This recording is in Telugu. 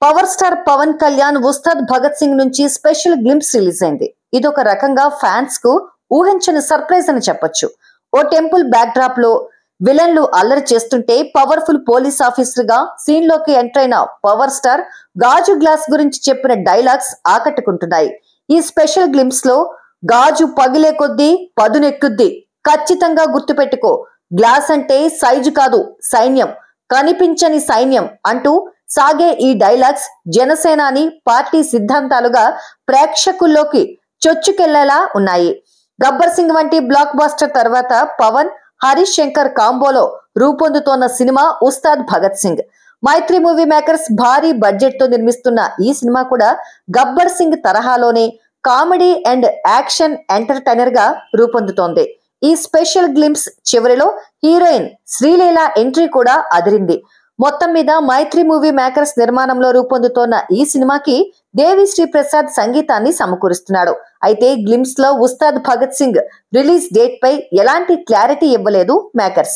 పవర్ స్టార్ పవన్ కళ్యాణ్ ఉస్తాద్ భగత్ సింగ్ నుంచి స్పెషల్ గ్లింప్స్ రిలీజ్ అయింది. ఇదొక రకంగా ఫ్యాన్స్ కు ఊహించని సర్ప్రైజ్ అని చెప్పొచ్చు. ఓ టెంపుల్ బ్యాక్ డ్రాప్ లో విలన్లు అల్లరి చేస్తుంటే పవర్ఫుల్ పోలీస్ ఆఫీసర్ గా సీన్ లోకి ఎంటర్ అయిన పవర్ స్టార్ గాజు గ్లాస్ గురించి చెప్పిన డైలాగ్స్ ఆకట్టుకుంటున్నాయి. ఈ స్పెషల్ గ్లింప్స్ లో గాజు పగిలే కొద్దీ పదునెక్కుద్ది, ఖచ్చితంగా గుర్తుపెట్టుకో, గ్లాస్ అంటే సైజు కాదు సైన్యం, కనిపించని సైన్యం అంటూ సాగే ఈ డైలాగ్స్ జనసేనాని పార్టీ సిద్ధాంతాలుగా ప్రేక్షకుల్లోకి చొచ్చుకెళ్లేలా ఉన్నాయి. గబ్బర్ సింగ్ వంటి బ్లాక్ బాస్టర్ తర్వాత పవన్ హరీష్ శంకర్ కాంబోలో రూపొందుతోన్న సినిమా ఉస్తాద్ భగత్ సింగ్. మైత్రి మూవీ మేకర్స్ భారీ బడ్జెట్ తో నిర్మిస్తున్న ఈ సినిమా కూడా గబ్బర్ సింగ్ తరహాలోనే కామెడీ అండ్ యాక్షన్ ఎంటర్టైనర్ గా రూపొందుతోంది. ఈ స్పెషల్ గ్లింప్స్ చివరిలో హీరోయిన్ శ్రీలీల ఎంట్రీ కూడా అదిరింది. మొత్తం మీద మైత్రి మూవీ మేకర్స్ నిర్మాణంలో రూపొందుతోన్న ఈ సినిమాకి దేవి శ్రీ ప్రసాద్ సంగీతాన్ని సమకూరుస్తున్నాడు. అయితే గ్లింప్స్ లో ఉస్తాద్ భగత్ సింగ్ రిలీజ్ డేట్ పై ఎలాంటి క్లారిటీ ఇవ్వలేదు మేకర్స్.